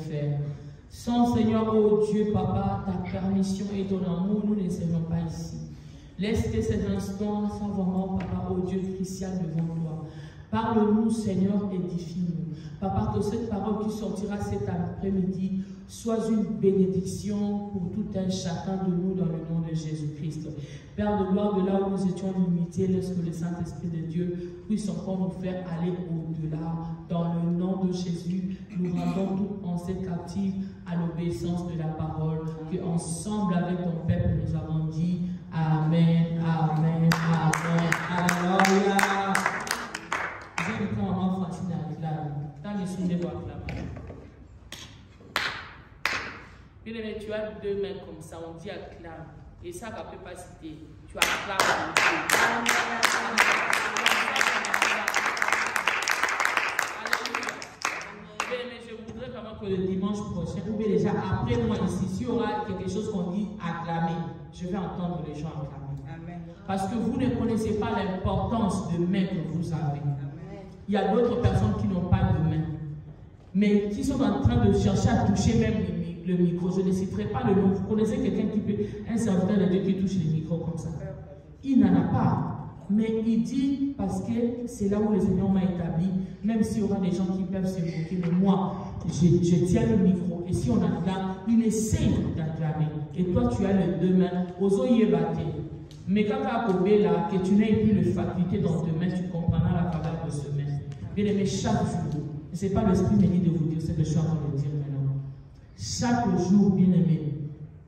faire. Sans Seigneur, oh Dieu, Papa, ta permission et ton amour, nous ne serions pas ici. Laisse cet instant sans vraiment, Papa, oh Dieu, crucial devant toi. Parle-nous, Seigneur, édifie-nous. Papa, que cette parole qui sortira cet après-midi soit une bénédiction pour tout un chacun de nous dans le nom de Jésus-Christ. Père de gloire, de là où nous étions limités, laisse que le Saint-Esprit de Dieu puisse encore nous faire aller au-delà. Dans le nom de Jésus, nous rendons toute pensée captive à l'obéissance de la parole, que ensemble avec ton peuple nous avons dit Amen, Amen, Amen, Alléluia. J'ai dit quand maman Francine acclame, tant les soumis vont acclamer. Bien aimé, tu as deux mains comme ça, on dit acclame. Et ça, ne peut pas citer. Tu acclames. Je voudrais vraiment que le dimanche prochain, ou bien déjà après moi ici, s'il y aura quelque chose qu'on dit acclamer, je vais entendre les gens acclamer. Amen. Parce que vous ne connaissez pas l'importance de main que vous avez. Amen. Il y a d'autres personnes qui n'ont pas de main, mais qui sont en train de chercher à toucher même le micro. Je ne citerai pas le nom. Vous connaissez quelqu'un qui peut, un serviteur de Dieu qui touche le micro comme ça? Il n'en a pas. Mais il dit, parce que c'est là où le Seigneur m'a établi, même s'il y aura des gens qui peuvent se moquer, mais moi, je tiens le micro. Et si on acclame, il essaye d'acclamer. Et toi, tu as les deux mains. Oso yebate. Mais quand tu as coupé là, que tu n'aies plus de faculté dans tes mains, tu comprendras la valeur de ce main. Bien aimé, chaque jour, ce n'est pas l'esprit béni de vous dire, c'est que je suis en train de dire maintenant. Chaque jour, bien aimé,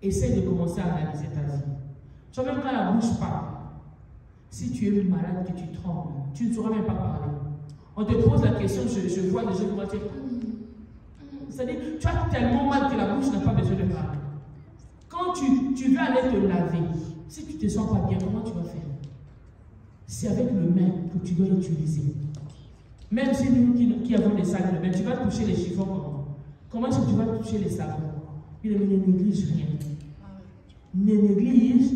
essaie de commencer à analyser ta vie. Tu vois, même quand la bouche parle, si tu es malade, que tu trembles, tu ne sauras même pas parler. On te pose la question, je vois des gens qui vont dire, c'est-à-dire, tu as tellement mal que la bouche n'a pas besoin de parler. Quand tu veux aller te laver, si tu ne te sens pas bien, comment tu vas faire? C'est avec le main que tu dois utiliser. Même si nous qui avons des sacs de bain, tu vas toucher les chiffons comment? Comment est-ce que tu vas toucher les savons? Il ne néglige rien. Ne néglige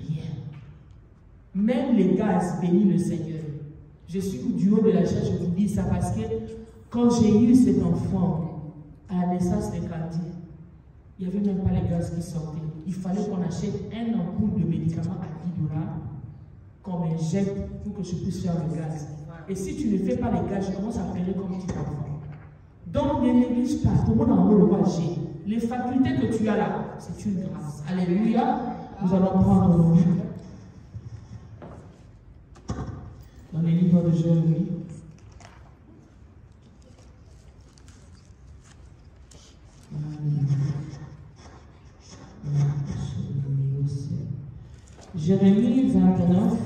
rien. Même les gaz, bénis le Seigneur. Je suis du haut de la chaise, je vous dis ça parce que quand j'ai eu cet enfant à la naissance de Candy, il n'y avait même pas les gaz qui sortaient. Il fallait qu'on achète un ampoule de médicaments à $10 qu'on m'injecte pour que je puisse faire le gaz. Et si tu ne fais pas les gaz, je commence à pleurer comme petit enfant. Donc ne néglige pas, tout le monde en le voit. Les facultés que tu as là, c'est une grâce. Alléluia. Nous allons prendre nos livres. Dans les livres de Jérémie. Jérémie 29.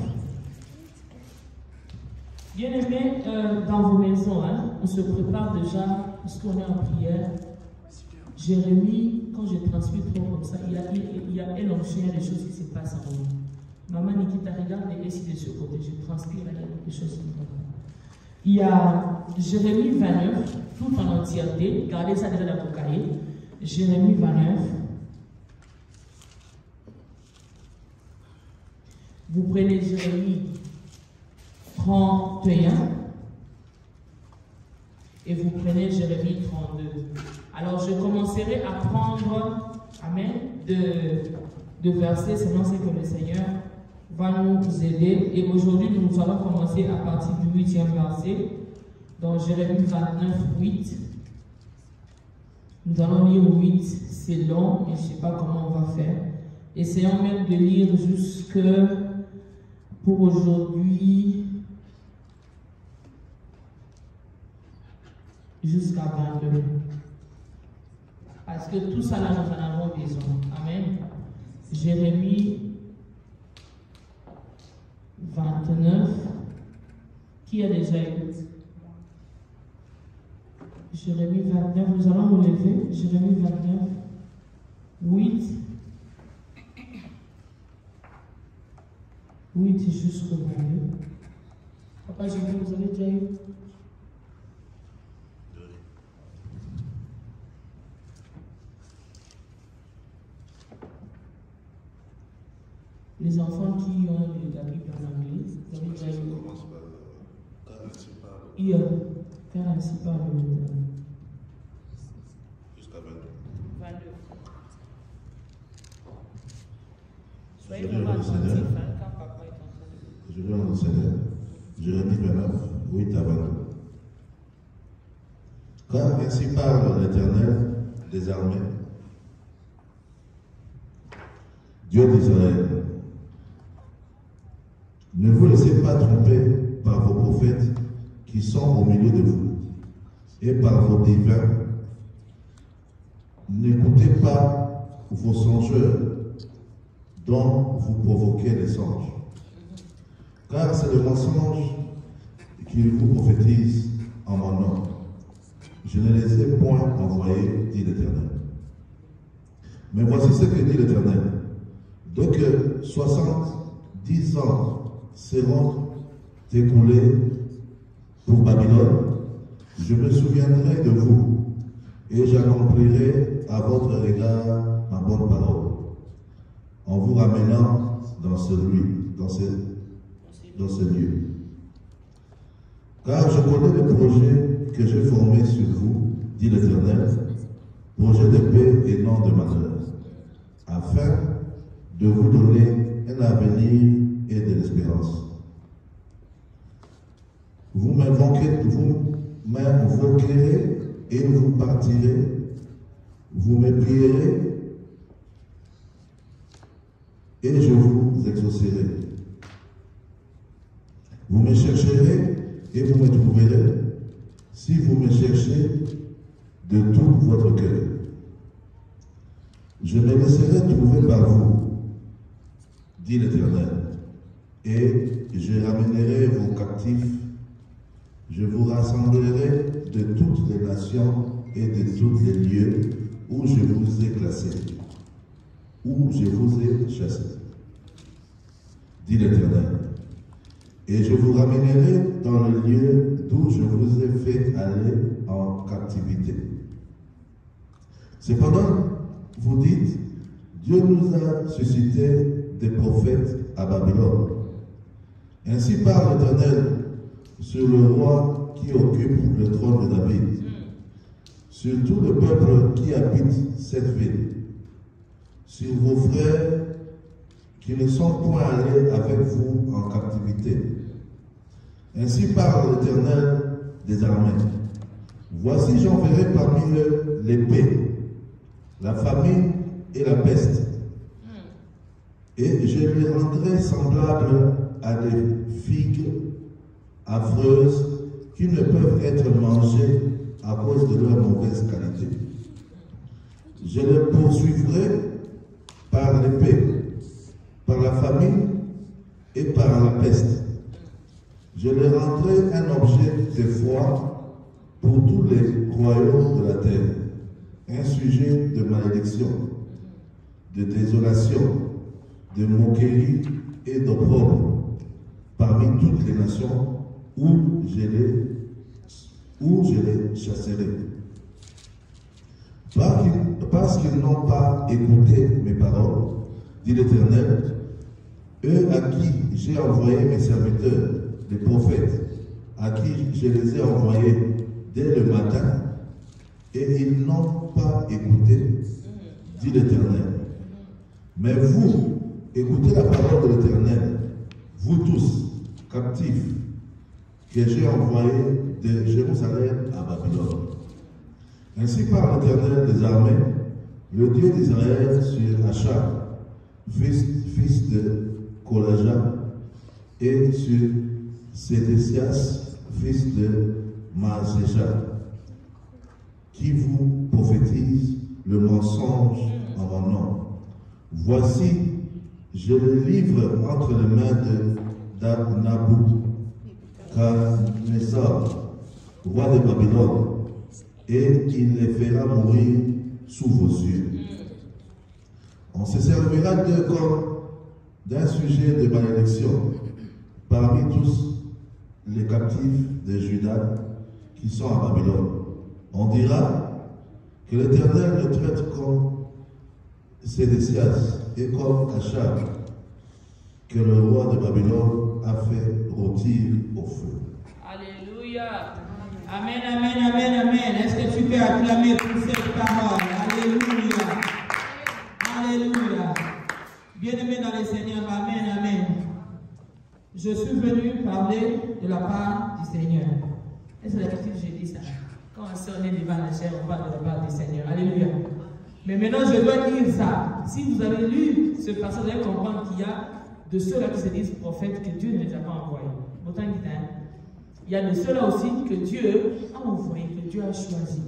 Bien aimé, dans vos maisons, hein, on se prépare déjà, parce qu'on est en prière. Jérémie, quand je transmets trop comme ça, il y a des choses qui se passent en moi. Maman Nikita, regarde et essaye de ce côté, je transpire, il y a quelque chose qui me va. Il y a Jérémie 29, tout en entièreté, gardez ça déjà dans vos cahiers. Jérémie 29. Vous prenez Jérémie 31 et vous prenez Jérémie 32. Alors je commencerai à prendre, amen, de versets selon ce que le Seigneur va nous aider. Et aujourd'hui, nous allons commencer à partir du 8e verset, dans Jérémie 29, 8. Nous allons lire 8, c'est long, mais je ne sais pas comment on va faire. Essayons même de lire jusque pour aujourd'hui, jusqu'à 22. Parce que tout ça là, nous en avons besoin. Amen. Jérémie 29. Qui a déjà eu? Jérémie 29. Nous allons nous lever. Jérémie 29. 8. 8 jusqu'au 22. Papa, Jérémie, vous avez déjà eu? Les enfants qui ont la Bible en anglais, vous avez déjà eu? Car ainsi parle jusqu'à 22. Soyez vraiment attentifs quand papa est en train de... Je vais en Seigneur. Jérémie 29, 8 à 22. Car ainsi parle l'Éternel des armées, Dieu d'Israël. Ne vous laissez pas tromper par vos prophètes qui sont au milieu de vous et par vos divins. N'écoutez pas vos songeurs dont vous provoquez les songes. Car c'est le mensonge qu'ils vous prophétisent en mon nom. Je ne les ai point envoyés, dit l'Éternel. Mais voici ce que dit l'Éternel. Dès que 70 ans seront écoulés pour Babylone, je me souviendrai de vous et j'accomplirai à votre égard ma bonne parole, en vous ramenant dans ce lieu. Car je connais le projet que j'ai formé sur vous, dit l'Éternel, projet de paix et non de malheur, afin de vous donner un avenir et de l'espérance. Vous m'invoquerez et vous partirez, vous me prierez et je vous exaucerai. Vous me chercherez et vous me trouverez si vous me cherchez de tout votre cœur. Je me laisserai trouver par vous, dit l'Éternel, et je ramènerai vos captifs. Je vous rassemblerai de toutes les nations et de tous les lieux où je vous ai classés, où je vous ai chassés, dit l'Éternel. Et je vous ramènerai dans le lieu d'où je vous ai fait aller en captivité. Cependant, vous dites, Dieu nous a suscité des prophètes à Babylone. Ainsi parle l'Éternel sur le roi qui occupe le trône de David, sur tout le peuple qui habite cette ville, sur vos frères qui ne sont point allés avec vous en captivité. Ainsi parle l'Éternel des armées. Voici, j'enverrai parmi eux l'épée, la famine et la peste, et je les rendrai semblables à des figues affreuses qui ne peuvent être mangées à cause de leur mauvaise qualité. Je les poursuivrai par l'épée, par la famine et par la peste. Je les rendrai un objet d'effroi pour tous les royaumes de la terre, un sujet de malédiction, de désolation, de moquerie et d'opprobre parmi toutes les nations où je les chasserai. Parce qu'ils n'ont pas écouté mes paroles, dit l'Éternel, eux à qui j'ai envoyé mes serviteurs, les prophètes, à qui je les ai envoyés dès le matin, et ils n'ont pas écouté, dit l'Éternel. Mais vous, écoutez la parole de l'Éternel, vous tous, captifs, que j'ai envoyés de Jérusalem à Babylone. Ainsi parle l'Éternel des armées, le Dieu d'Israël sur Achab, fils de Kolaja, et sur Sédécias, fils de Maasécha, qui vous prophétise le mensonge en mon nom. Voici, je le livre entre les mains de Nabuchodonosor, roi de Babylone, et il les fera mourir sous vos yeux. On se servira d'eux comme d'un sujet de malédiction parmi tous les captifs de Juda qui sont à Babylone. On dira que l'Éternel le traite comme Sédécias et comme Achab, que le roi de Babylone a fait rôtir au feu. Alléluia. Amen, amen, amen, amen. Est-ce que tu peux acclamer pour cette parole? Alléluia. ça. Quand on est devant la chair, on parle de la part du Seigneur. Alléluia. Mais maintenant, je dois dire ça. Si vous avez lu ce passage, vous allez comprendre qu'il y a de ceux-là qui se disent prophètes que Dieu ne les a pas envoyés. Autant dit, hein? Il y a de ceux-là aussi que Dieu a envoyé, que Dieu a choisi.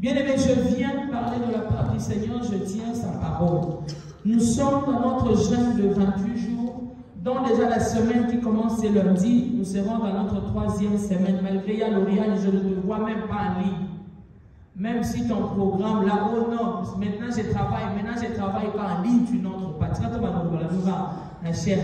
Bien-aimé, je viens de parler de la part du Seigneur, je tiens sa parole. Nous sommes dans notre jeûne de 28 jours, dont déjà la semaine qui commence c'est lundi, nous serons dans notre 3e semaine. Malgré Lauriane, je ne te vois même pas en ligne. Même si ton programme là, oh non, maintenant je travaille pas en ligne, tu n'entres pas. La chair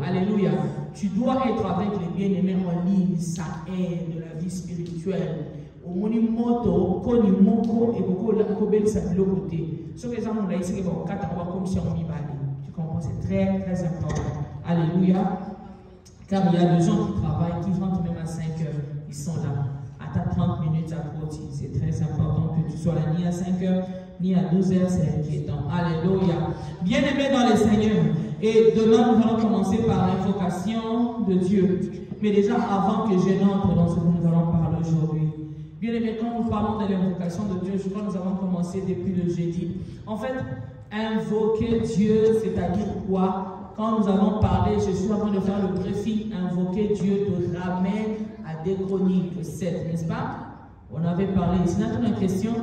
alléluia. Tu dois être avec les bien-aimés en ligne, ça aide de la vie spirituelle. Au monimoto, koni moko et beaucoup la kobel sa de l'autre côté. Ce que les gens ont ici, bon, 4 ans comme si on m'y balait. Tu comprends, c'est très très important. Alléluia. Car il y a des gens qui travaillent, qui rentrent même à 5 heures, ils sont là. À ta 30 minutes à côté, c'est très important que tu sois là, ni à 5 heures, ni à 12 heures, c'est inquiétant. Alléluia. Bien-aimés dans les Seigneurs. Et demain, nous allons commencer par l'invocation de Dieu. Mais déjà, avant que je n'entre dans ce que nous allons parler aujourd'hui, bien aimé, quand nous parlons de l'invocation de Dieu, je crois que nous avons commencé depuis le jeudi. En fait, invoquer Dieu, c'est-à-dire quoi? Quand nous allons parler, je suis en train de faire le briefing, invoquer Dieu te ramène à des Chroniques 7, n'est-ce pas? On avait parlé. Si vous avez une question,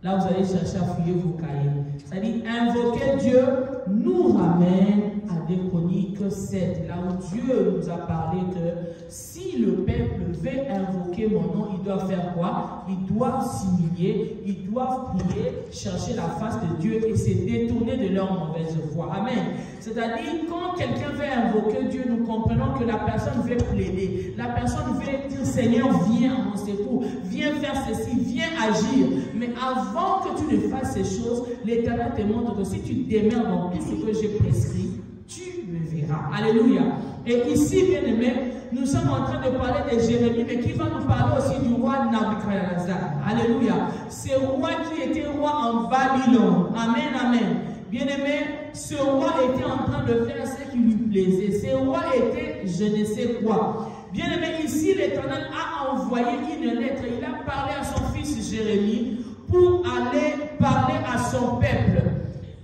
là vous allez chercher à fouiller vos cahiers. C'est-à-dire, invoquer Dieu nous ramène à des Chroniques 7, là où Dieu nous a parlé que si le peuple veut invoquer mon nom, ils doivent faire quoi? Ils doivent s'humilier, ils doivent prier, chercher la face de Dieu et se détourner de leur mauvaise voie. Amen. C'est-à-dire, quand quelqu'un veut invoquer Dieu, nous comprenons que la personne veut plaider. La personne veut dire, Seigneur, viens à mon secours, viens faire ceci, viens agir. Mais avant que tu ne fasses ces choses, l'Éternel te montre que si tu demeures dans tout ce que j'ai prescrit, tu me verras. Alléluia. Et ici, bien aimé, nous sommes en train de parler de Jérémie, mais qui va nous parler aussi du roi Nabuchodonosor. Alléluia. Ce roi qui était roi en Babylone. Amen, amen. Bien aimé, ce roi était en train de faire ce qui lui plaisait. Ce roi était je ne sais quoi. Bien aimé, ici, l'Éternel a envoyé une lettre. Il a parlé à son fils Jérémie pour aller parler à son peuple.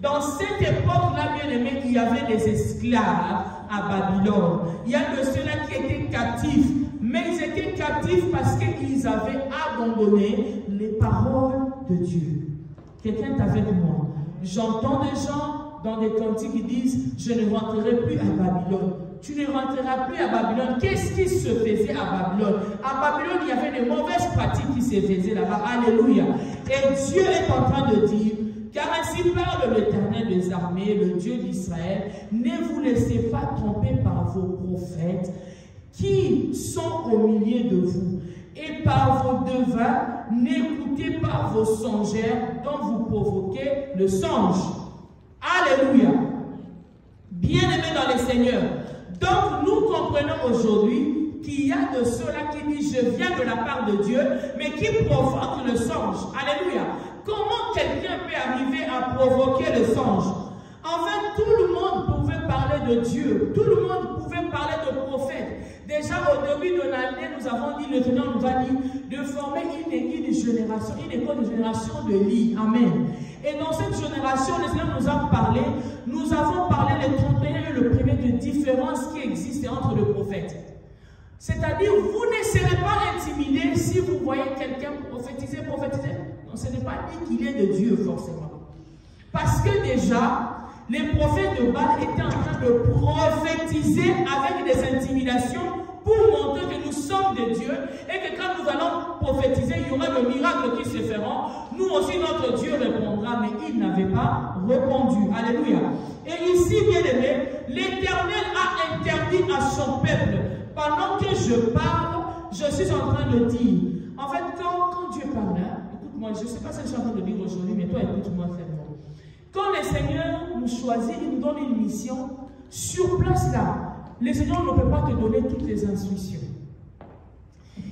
Dans cette époque-là, bien aimé, il y avait des esclaves à Babylone. Il y a de ceux-là qui étaient captifs. Mais ils étaient captifs parce qu'ils avaient abandonné les paroles de Dieu. Quelqu'un est avec moi. J'entends des gens dans des cantiques qui disent « Je ne rentrerai plus à Babylone ». Tu ne rentreras plus à Babylone. Qu'est-ce qui se faisait à Babylone? À Babylone, il y avait des mauvaises pratiques qui se faisaient là-bas. Alléluia. Et Dieu est en train de dire, car ainsi parle l'Éternel des armées, le Dieu d'Israël, ne vous laissez pas tromper par vos prophètes qui sont au milieu de vous. Et par vos devins, n'écoutez pas vos songeurs dont vous provoquez le songe. Alléluia. Bien-aimés dans les Seigneurs. Donc nous comprenons aujourd'hui qu'il y a de ceux-là qui disent je viens de la part de Dieu, mais qui provoquent le songe. Alléluia. Comment quelqu'un peut arriver à provoquer le songe? En fait, tout le monde pouvait parler de Dieu. Tout le monde pouvait parler de prophète. Déjà au début de l'année, nous avons dit, le Seigneur nous a dit de former une école de génération de lits. Amen. Et dans cette génération, le Seigneur nous a parlé, nous avons parlé le 31 et le 1er de différence qui existe entre les prophètes. C'est-à-dire, vous ne serez pas intimidés si vous voyez quelqu'un prophétiser. Non, ce n'est pas dit qu'il est de Dieu forcément. Parce que déjà, les prophètes de Baal étaient en train de prophétiser avec des intimidations pour montrer que nous sommes de Dieu et que quand nous allons prophétiser, il y aura des miracles qui se feront. Nous aussi, notre Dieu répondra, mais il n'avait pas répondu. Alléluia. Et ici, bien aimé, l'Éternel a interdit à son peuple. Pendant que je parle, je suis en train de dire. En fait, quand Dieu parle, écoute-moi, je ne sais pas ce que je suis en train de dire aujourd'hui, mais toi, écoute-moi fermement. Quand le Seigneur nous choisit, il nous donne une mission, sur place là, le Seigneur ne peut pas te donner toutes les instructions.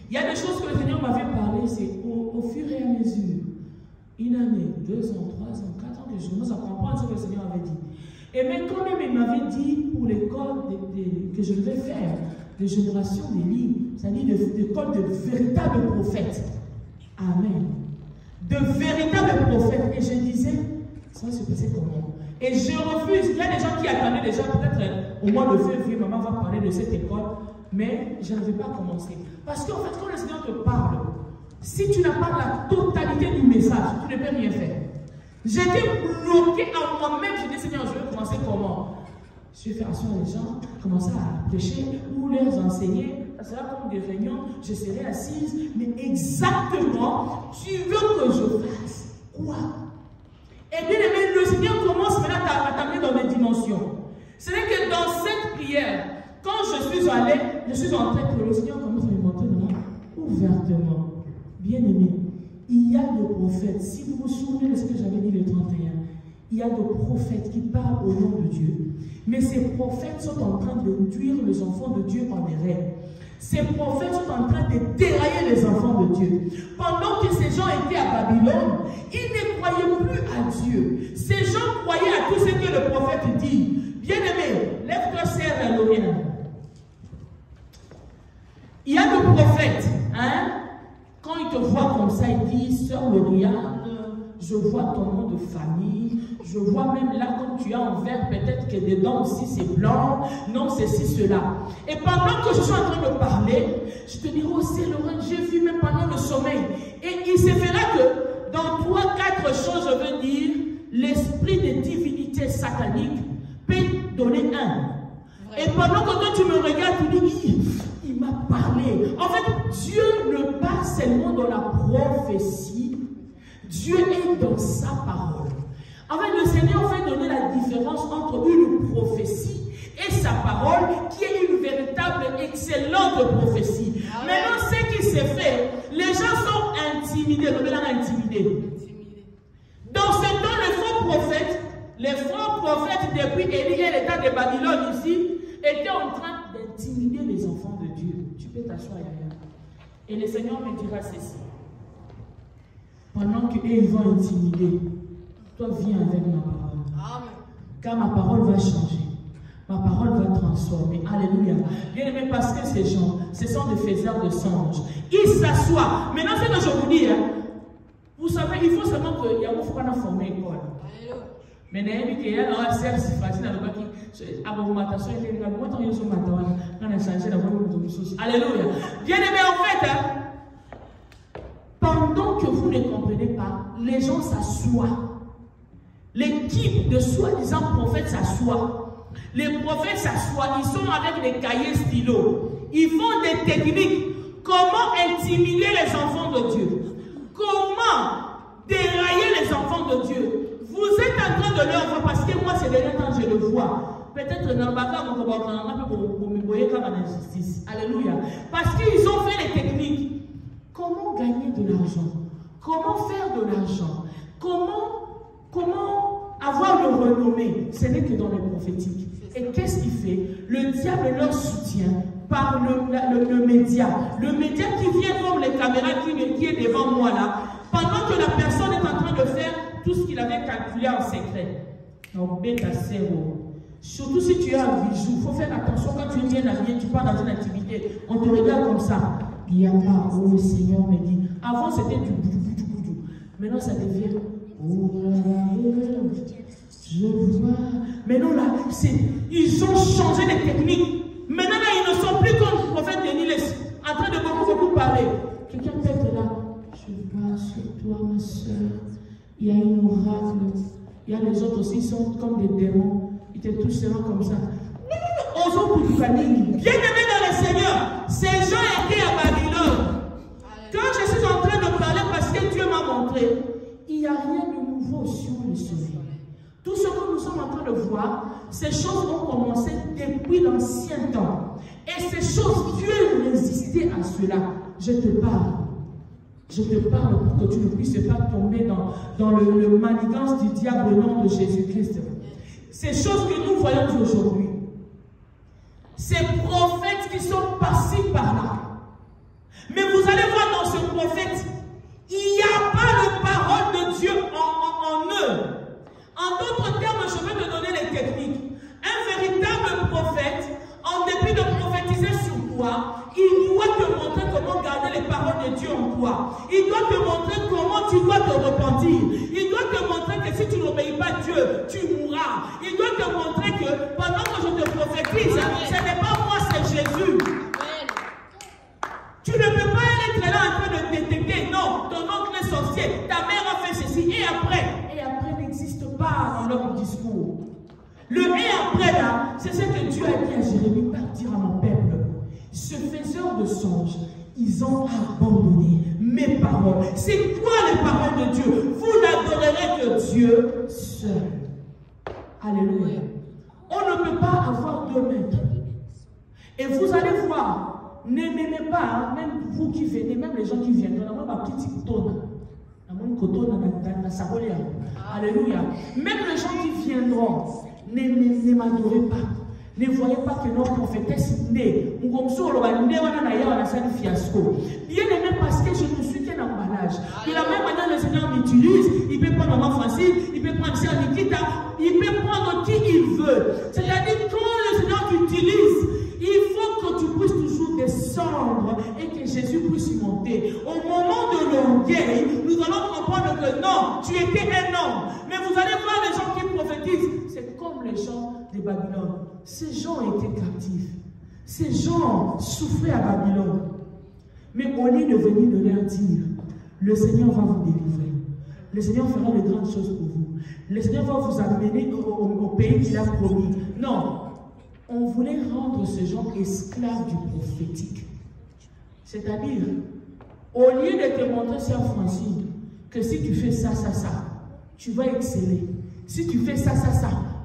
Il y a des choses que le Seigneur m'avait parlé, c'est au fur et à mesure. Une année, 2 ans, 3 ans, 4 ans que je commence à comprendre ce que le Seigneur avait dit. Et mais quand même il m'avait dit pour l'école que je devais faire, des générations des lignes, ça dit d'école de véritables prophètes. Amen. De véritables prophètes. Et je disais, ça va se passer comment? Et je refuse. Il y a des gens qui attendaient déjà, peut-être au mois de février, maman va parler de cette école, mais je ne vais pas commencer. Parce qu'en fait, quand le Seigneur te parle, si tu n'as pas la totalité du message, tu ne peux rien faire. J'étais bloqué en moi-même. Je dis, Seigneur, je vais commencer comment? Je vais faire asseoir les gens, commencer à prêcher ou leur enseigner. Ça sera comme des réunions, je serai assise. Mais exactement, tu veux que je fasse quoi? Et bien aimé, le Seigneur commence maintenant à t'amener dans des dimensions. C'est vrai que dans cette prière, quand je suis allée, je suis en train que le Seigneur commence à me montrer ouvertement. Bien aimé, il y a des prophètes. Si vous vous souvenez de ce que j'avais dit le 31, il y a des prophètes qui parlent au nom de Dieu. Mais ces prophètes sont en train d'induire les enfants de Dieu en erreur. Ces prophètes sont en train de dérailler les enfants de Dieu. Pendant que ces gens étaient à Babylone, ils ne croyaient plus à Dieu. Ces gens croyaient à tout ce que le prophète dit. Bien-aimé, lève-toi, sœur Lauriane. Il y a des prophètes, hein? Quand ils te voient comme ça, ils disent, sœur Lauriane, je vois ton nom de famille, je vois même là, comme tu as en vert, peut-être que dedans aussi c'est blanc, non, c'est ci, cela. Et pendant que je suis en train de parler, je te dis, oh, c'est Laurent, j'ai vu même pendant le sommeil. Et il se fera que dans 3, 4 choses, je veux dire, l'esprit de divinité satanique peut donner un. Et pendant que toi tu me regardes, tu dis, il m'a parlé. En fait, Dieu ne parle seulement dans la prophétie. Dieu est dans sa parole. En fait, le Seigneur fait donner la différence entre une prophétie et sa parole, qui est une véritable, excellente prophétie. Maintenant, ce qui s'est fait, les gens sont intimidés. Dans ce temps, les faux prophètes depuis Élie et l'état de Babylone ici, étaient en train d'intimider les enfants de Dieu. Tu peux t'asseoir derrière. Et le Seigneur me dira ceci. Pendant qu'eux ils vont intimider, toi viens avec ma parole. Amen. Car ma parole va changer. Ma parole va transformer. Alléluia. Bien aimé, parce que ces gens, ce sont des faiseurs de songes. Ils s'assoient. Maintenant, c'est que je vous dis, hein, vous savez, il faut seulement qu'il y a beaucoup de former école. Mais il y a un cercle si facile à l'obaki. Alléluia. Bien aimé, en fait, hein, pendant que vous ne comprenez pas, les gens s'assoient. L'équipe de soi-disant prophètes s'assoit. Les prophètes s'assoient, ils sont avec des cahiers stylos. Ils font des techniques. Comment intimider les enfants de Dieu? Comment dérailler les enfants de Dieu? Vous êtes en train de leur voir, parce que moi, c'est dernier temps, je le vois. Peut-être dans l'injustice. Alléluia. Parce qu'ils ont fait les techniques. Comment gagner de l'argent? Comment faire de l'argent? Comment avoir le renommée? Ce n'est que dans les prophétiques. Et qu'est-ce qu'il fait? Le diable leur soutient par le média. Le média qui vient comme les caméras qui est devant moi là, pendant que la personne est en train de faire tout ce qu'il avait calculé en secret. Donc, bêta zéro. Surtout si tu as un bijou, il faut faire attention quand tu es bien habillé, tu pars dans une activité, on te regarde comme ça. Il n'y a pas, oh le Seigneur me dit. Avant c'était du boudou. Maintenant ça devient, oh je vois. Maintenant là, ils ont changé les techniques. Maintenant là, ils ne sont plus comme le prophète Denis en train de beaucoup parler. Quelqu'un peut être là, je vois sur toi ma soeur, il y a une oracle. Il y a les autres aussi, ils sont comme des démons. Ils te touchent seulement comme ça. Osons pour famille. Bien aimé dans le Seigneur, ces gens étaient à Babylone. Quand je suis en train de parler, parce que Dieu m'a montré, il n'y a rien de nouveau sur le soleil. Tout ce que nous sommes en train de voir, ces choses ont commencé depuis l'ancien temps. Et ces choses, Dieu résistait à cela. Je te parle. Je te parle pour que tu ne puisses pas tomber dans le manigance du diable au nom de Jésus-Christ. Ces choses que nous voyons aujourd'hui, ces prophètes qui sont passés par là. Mais vous allez voir dans ce prophète, il n'y a pas de parole de Dieu en eux. En d'autres termes, je vais te donner les techniques. Un véritable prophète, en dépit de prophétiser sur toi, il doit te mentir. Il doit te montrer que si tu n'obéis pas à Dieu, tu mourras. Il doit te montrer que pendant que je te prophétise, ce n'est pas moi, c'est Jésus. Tu ne peux pas être là en train de détecter. Non, ton oncle est sorcier, ta mère a fait ceci. Et après n'existe pas dans leur discours. Le et après là, c'est ce que Dieu a dit à Jérémie, partir à mon peuple. Ce faiseur de songes, ils ont abandonné mes paroles. C'est quoi les paroles de Dieu? Vous n'adorerez que Dieu seul. Alléluia. On ne peut pas avoir deux maîtres. Et vous allez voir, n'aimez pas, hein, même vous qui venez, même les gens qui viennent, on a ma petite cotonne. Alléluia. Même les gens qui viendront, ne m'adorez pas. Ne voyez pas que notre prophétesse naît. Bien aimé, parce que je ne suis qu'un emballage. De la même manière, le Seigneur m'utilise. Il peut prendre maman Francine, il peut prendre Sœur Nikita, il peut prendre qui il veut. C'est-à-dire, quand le Seigneur t'utilise, il faut que tu puisses toujours descendre et que Jésus puisse monter. Au moment de l'orgueil, nous allons comprendre que non, tu étais un homme. Mais vous allez voir les gens qui prophétisent. C'est comme les gens de Babylone. Ces gens étaient captifs. Ces gens souffraient à Babylone. Mais au lieu de venir de leur dire, le Seigneur va vous délivrer. Le Seigneur fera de grandes choses pour vous. Le Seigneur va vous amener au pays qu'il a promis. Non. On voulait rendre ces gens esclaves du prophétique. C'est-à-dire, au lieu de te montrer, Sœur Francine, que si tu fais ça, tu vas exceller. Si tu fais ça,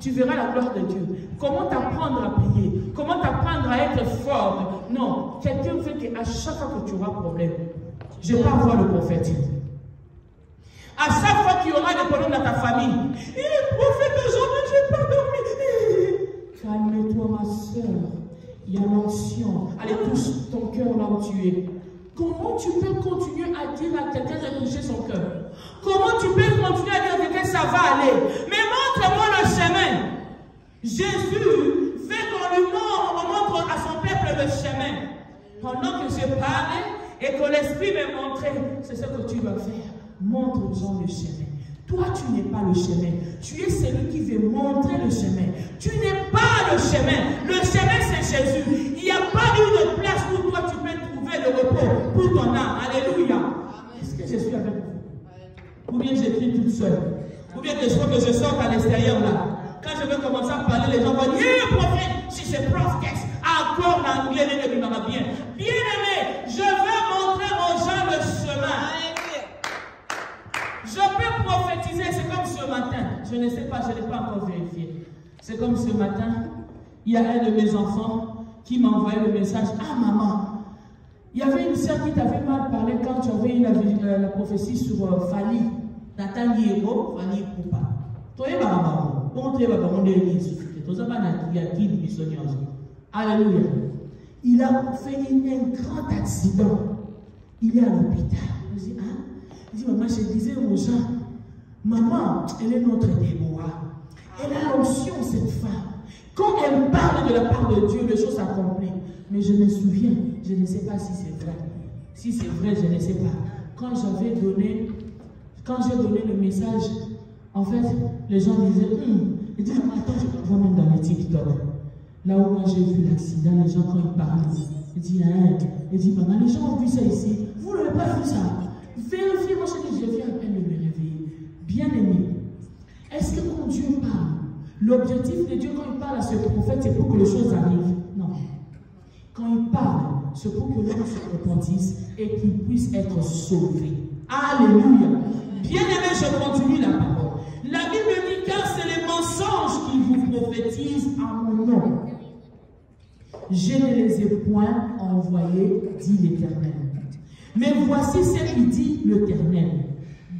tu verras la gloire de Dieu. Comment t'apprendre à prier? Comment t'apprendre à être fort? Non, quelqu'un veut qu'à chaque fois que tu auras problème, je vais pas avoir le prophétique. À chaque fois qu'il y aura des problèmes dans ta famille, le prophète aujourd'hui, je n'ai pas dormi. Calme-toi, ma soeur. Il y a l'onction. Allez, touche ton cœur là où tu es. Comment tu peux continuer à dire à quelqu'un de toucher son cœur? Comment tu peux continuer à dire que ça va aller? Mais montre-moi le chemin. Jésus fait qu'on lui montre à son peuple le chemin. Pendant que je parlais et que l'Esprit me montrait, c'est ce que tu dois faire. Montre aux gens le chemin. Toi, tu n'es pas le chemin. Tu es celui qui veut montrer le chemin. Tu n'es pas le chemin. Le chemin, c'est Jésus. Il n'y a pas une place où toi, tu peux trouver le repos pour ton âme. Alléluia. Est-ce que je suis avec vous? Ou bien j'écris toute seule? Ou bien que je crois que je sorte à l'extérieur là? Quand je vais commencer à parler, les gens vont dire, yeah, prophète, si c'est prophétesse. Encore l'anglais, les gens bien. Bien aimé, je vais montrer aux gens le chemin. Je peux prophétiser, c'est comme ce matin. Je ne sais pas, je n'ai pas encore vérifié. C'est comme ce matin, il y a un de mes enfants qui m'a envoyé le message. Ah maman, il y avait une sœur qui t'avait mal parlé quand tu avais eu la prophétie sur Fali. Nathan Yego, Fali Koupa. Toi et maman, on te va demander une souffrance. Toi ça va n'attire qui missionnaire. Alléluia. Il a fait un grand accident. Il est à l'hôpital. Je dis, hein? Il dit, maman, je disais aux gens, maman, elle est notre Déborah. Elle a l'onction, cette femme. Quand elle parle de la part de Dieu, les choses s'accomplissent. Mais je me souviens, je ne sais pas si c'est vrai. Si c'est vrai, je ne sais pas. Quand j'ai donné le message, en fait, les gens disaient, ils disent, attends, je te vois même dans les TikTok. Là où moi j'ai vu l'accident, les gens quand ils parlent, ils disent, maman, les gens ont vu ça ici. Vous n'avez pas vu ça. Vérifiez, moi je viens à peine de me réveiller. Bien aimé, est-ce que quand Dieu parle, l'objectif de Dieu quand il parle à ce prophète, c'est pour que les choses arrivent? Non. Quand il parle, c'est pour que l'homme se repentisse et qu'il puisse être sauvé. Alléluia. Bien aimé, je continue la parole. La Bible dit, car c'est les mensonges qui vous prophétisent à mon nom. Je ne les ai point envoyés, dit l'Éternel. Mais voici ce qu'il dit l'Éternel.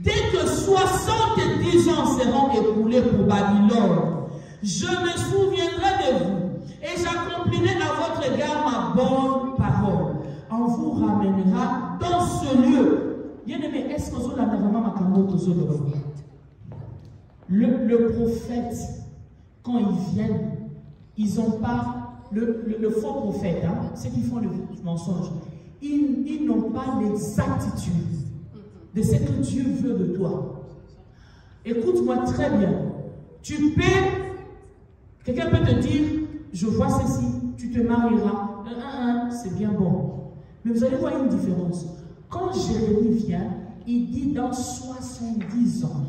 Dès que 70 ans seront écoulés pour Babylone, je me souviendrai de vous et j'accomplirai à votre égard ma bonne parole. On vous ramènera dans ce lieu. Bien aimé, est-ce que vous avez vraiment le prophète, quand ils viennent, ils n'ont pas le faux prophète, hein, ceux qui font le mensonge. Ils n'ont pas l'exactitude de ce que Dieu veut de toi. Écoute-moi très bien. Quelqu'un peut te dire, je vois ceci, tu te marieras. C'est bien bon. Mais vous allez voir une différence. Quand Jérémie vient, il dit dans 70 ans,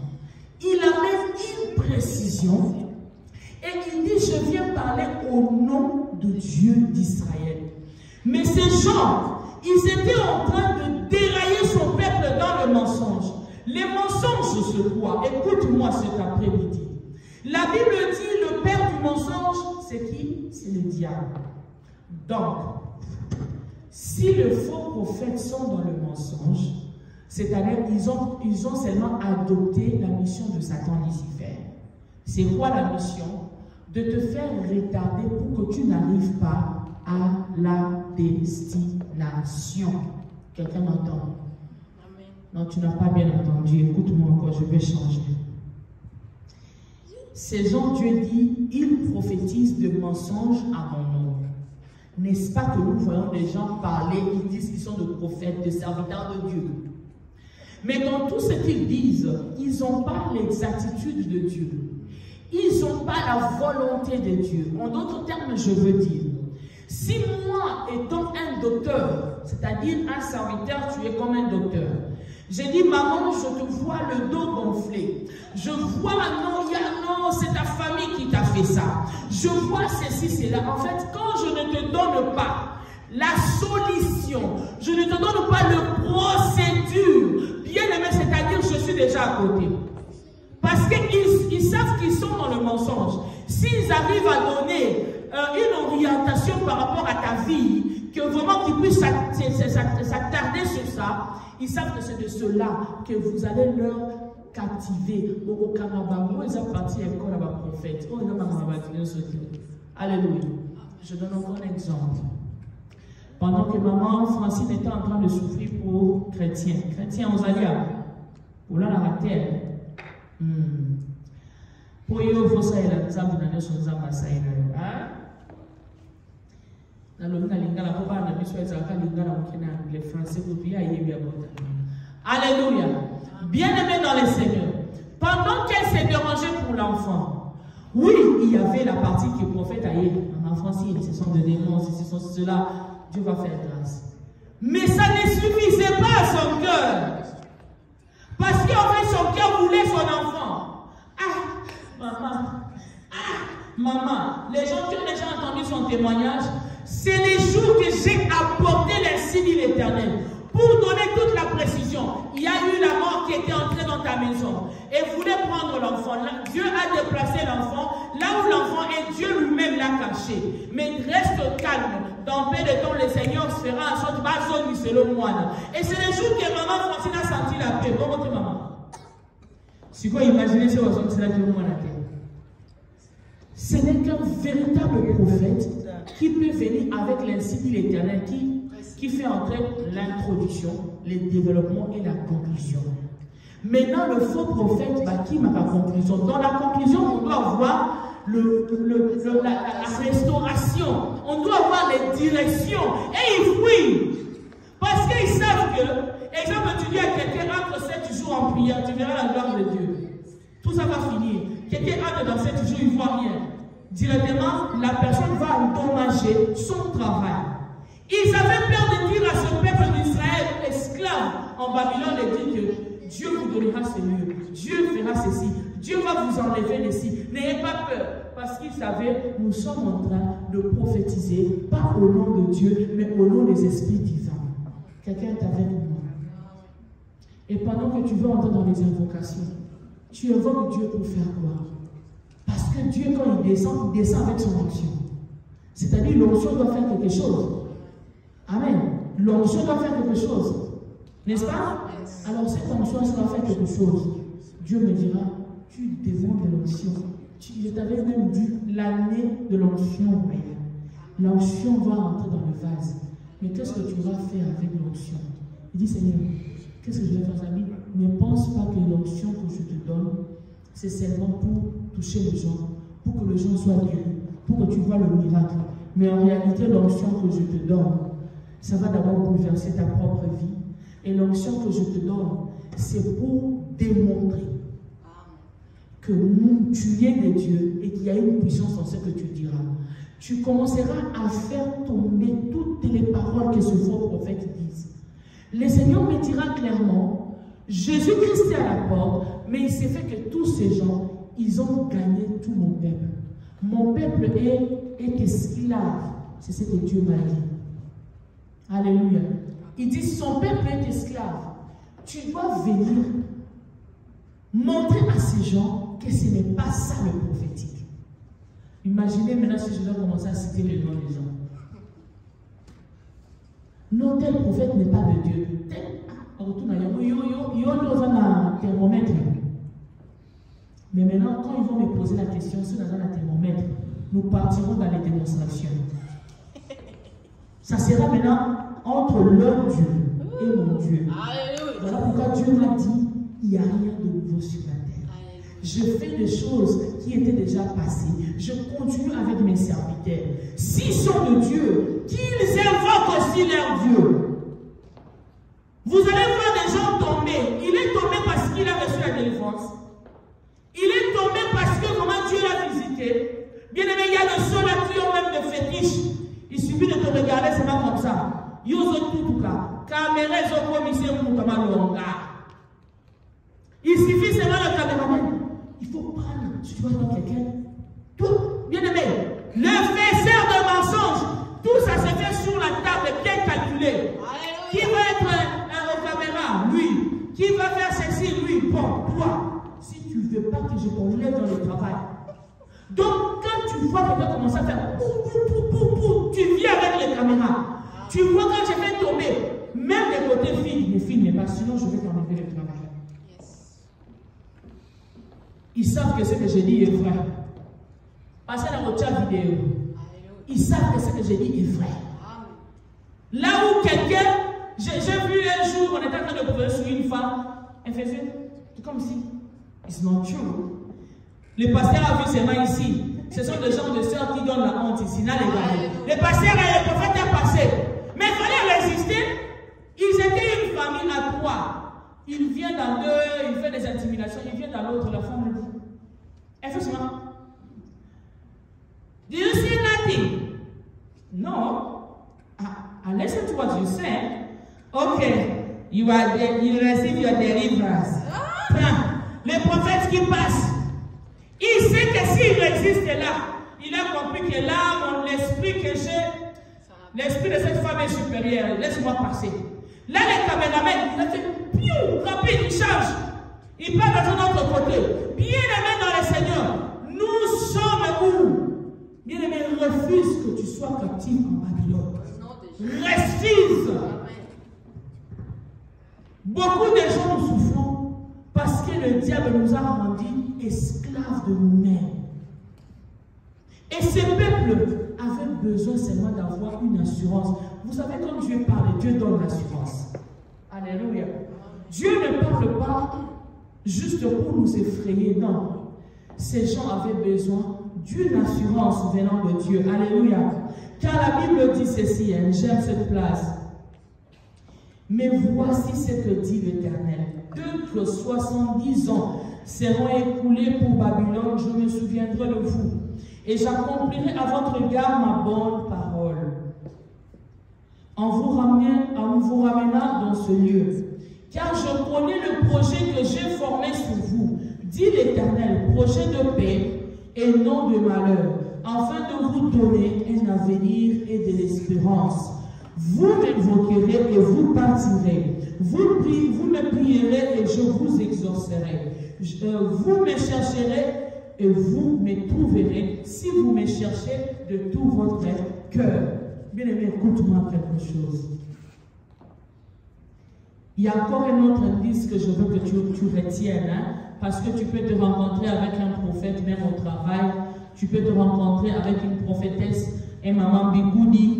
il a même une précision et il dit, je viens parler au nom de Dieu d'Israël. Mais ces gens, ils étaient en train de dérailler son peuple dans le mensonge. Les mensonges, c'est quoi? Écoute-moi cet après-midi. La Bible dit, le père du mensonge, c'est qui? C'est le diable. Donc, si les faux prophètes sont dans le mensonge, c'est-à-dire qu'ils ont seulement adopté la mission de Satan Lucifer. C'est quoi la mission? De te faire retarder pour que tu n'arrives pas à la destination. Quelqu'un m'entend? Non, tu n'as pas bien entendu. Écoute-moi encore, je vais changer. Ces gens, Dieu dit, ils prophétisent de mensonges à mon nom. N'est-ce pas que nous voyons des gens parler, ils disent qu'ils sont de prophètes, de serviteurs de Dieu. Mais dans tout ce qu'ils disent, ils n'ont pas l'exactitude de Dieu. Ils n'ont pas la volonté de Dieu. En d'autres termes, je veux dire, si moi, étant un docteur, c'est-à-dire un serviteur, tu es comme un docteur, j'ai dit, maman, je te vois le dos gonflé. Je vois, non, c'est ta famille qui t'a fait ça. Je vois ceci, cela. En fait, quand je ne te donne pas la solution, je ne te donne pas le procédure, bien aimé, c'est-à-dire je suis déjà à côté. Parce qu'ils savent qu'ils sont dans le mensonge. S'ils arrivent à donner une orientation par rapport à ta vie, que vraiment qu'ils puissent s'attarder sur ça, ils savent que c'est de cela que vous allez leur captiver. Alléluia. Je donne encore un exemple. Pendant que maman Francine était en train de souffrir pour chrétiens, aux alliés, pour la terre, pour eux, il faut ça et la table dans les Français. Alléluia. Bien-aimé dans les Seigneurs, pendant qu'elle s'est dérangée pour l'enfant, oui, il y avait la partie qui prophète aïe. En Francine, ce sont des démons, ce sont cela, Dieu va faire grâce. Mais ça ne suffisait pas à son cœur. Parce qu'en fait, son cœur voulait son enfant. Maman, les gens qui ont déjà entendu son témoignage, c'est les jours que j'ai apporté l'insigne de l'Éternel. Pour donner toute la précision, il y a eu la mort qui était entrée dans ta maison et voulait prendre l'enfant. Dieu a déplacé l'enfant là où l'enfant est, Dieu lui-même l'a caché. Mais reste calme. Dans peu de temps, le Seigneur fera un sorte de zone du selon moine. Et c'est le jour que maman Francine a senti la paix. Bon, votre maman. C'est quoi imaginer ce que c'est là que moi la terre? Ce n'est qu'un véritable prophète qui peut venir avec l'insigne de l'Éternel qui fait entrer l'introduction, le développement et la conclusion. Maintenant, le faux prophète, qui m'a la conclusion. Dans la conclusion, on doit avoir la restauration. On doit avoir les directions. Et ils fuient. Parce qu'ils savent que, exemple, tu dis à quelqu'un, entre 7 jours en prière, tu verras la gloire de Dieu. Tout ça va finir. Quelqu'un entre dans 7 jours, il ne voit rien. Directement, la personne va endommager son travail. Ils avaient peur de dire à ce peuple d'Israël, esclave en Babylone, et dire que Dieu vous donnera ce lieu, Dieu fera ceci, Dieu va vous enlever d'ici. N'ayez pas peur, parce qu'ils savaient, nous sommes en train de prophétiser, pas au nom de Dieu, mais au nom des esprits divins. Quelqu'un est avec moi. Et pendant que tu veux entrer dans les invocations, tu invoques Dieu pour faire quoi? Parce que Dieu, quand il descend avec son onction. C'est-à-dire, l'onction doit faire quelque chose. Amen. L'onction doit faire quelque chose. N'est-ce pas? Alors, cette onction doit faire quelque chose. Dieu me dira, tu demandes de l'onction. Je t'avais même dit l'année de l'onction. L'onction va entrer dans le vase. Mais qu'est-ce que tu vas faire avec l'onction? Il dit, Seigneur, qu'est-ce que je vais faire, ami? Ne pense pas que l'onction que je te donne, c'est seulement pour toucher les gens, pour que les gens soient guéris, pour que tu vois le miracle. Mais en réalité, l'onction que je te donne, ça va d'abord bouleverser ta propre vie. Et l'onction que je te donne, c'est pour démontrer que tu es de Dieu et qu'il y a une puissance dans ce que tu diras, tu commenceras à faire tomber toutes les paroles que ce faux prophète dise. Le Seigneur me dira clairement, Jésus-Christ est à la porte, mais il s'est fait que tous ces gens, ils ont gagné tout mon peuple. Mon peuple est esclave. C'est ce que Dieu m'a dit. Alléluia. Il dit, son peuple est esclave. Tu dois venir montrer à ces gens que ce n'est pas ça le prophétique. Imaginez maintenant si je dois commencer à citer les noms des gens. Non, tel prophète n'est pas de Dieu. Thermomètre. Mais maintenant, quand ils vont me poser la question, si dans un thermomètre, nous partirons dans les démonstrations. Ça sera maintenant entre leur Dieu et mon Dieu. Voilà pourquoi Dieu m'a dit, il n'y a rien de nouveau sur la terre. Je fais des choses qui étaient déjà passées. Je continue avec mes serviteurs. S'ils sont de Dieu, qu'ils invoquent aussi leur Dieu. Vous allez voir des gens tomber. Il est tombé parce qu'il a reçu la délivrance. Il est tombé parce que comment Dieu l'a visité. Bien aimé, il y a des ceux-là qui ont même des fétiches. Il suffit de te regarder, c'est pas comme ça. Il suffit seulement le caméraman. Il faut prendre, tu vois dans quelqu'un. Tout, bien aimé, le faiseur de mensonges, tout ça se fait sur la table, bien calculé. Qui va être aux caméras? Lui. Qui va faire ceci? Lui. Bon, toi, si tu ne veux pas que je t'enlève dans le travail. Donc, quand tu vois quelqu'un commencer à faire tu viens avec les caméras. Tu vois quand je vais tomber, même les côtés filles, ne filment pas, sinon je vais t'enlever le travail. Ils savent que ce que j'ai dit est vrai. Passez dans votre chat vidéo. Ils savent que ce que j'ai dit est vrai. Là où quelqu'un, j'ai vu un jour, on était en train de pleurer sur une femme, elle faisait, c'est comme si, it's not true. Le pasteur a vu ses mains ici. Ce sont des gens de sœurs qui donnent la honte ici. Le pasteur et le prophète est passé. Mais il fallait résister. Ils étaient une famille à trois. Il vient dans deux, il fait des intimidations, il vient dans l'autre, la femme le dit. Elle fait seulement. Do you see nothing? No. I listen to what you say. Okay. You receive your deliverance. Le prophète qui passe. Il sait que s'il résiste là, il a compris que là, l'esprit que j'ai, l'esprit de cette femme est supérieur. Laisse-moi passer. Là, le caméraman, il a fait piou, rapide, il change. Il part dans un autre côté. Bien aimé dans le Seigneur, nous sommes où? Bien aimé, refuse que tu sois captif en Babylone. Refuse. Beaucoup de gens nous souffrons parce que le diable nous a rendus esclaves de nous-mêmes. Et ce peuple avait besoin seulement d'avoir une assurance. Vous savez, quand Dieu parle, Dieu donne l'assurance. Alléluia. Dieu ne parle pas juste pour nous effrayer, non. Ces gens avaient besoin d'une assurance venant de Dieu. Alléluia. Car la Bible dit ceci, hein, j'aime cette place. Mais voici ce que dit l'Éternel. Que 70 ans seront écoulés pour Babylone, je me souviendrai de vous. Et j'accomplirai à votre égard ma bonne parole. En vous ramenant dans ce lieu. Car je connais le projet que j'ai formé sur vous, dit l'Éternel, projet de paix et non de malheur, afin de vous donner un avenir et de l'espérance. Vous m'invoquerez et vous partirez. Vous me prierez et je vous exaucerai. Vous me chercherez et vous me trouverez si vous me cherchez de tout votre cœur. Bien aimé, écoute-moi quelque chose. Il y a encore un autre indice que je veux que tu retiennes, hein, parce que tu peux te rencontrer avec un prophète même au travail, tu peux te rencontrer avec une prophétesse, et maman Bigoudi.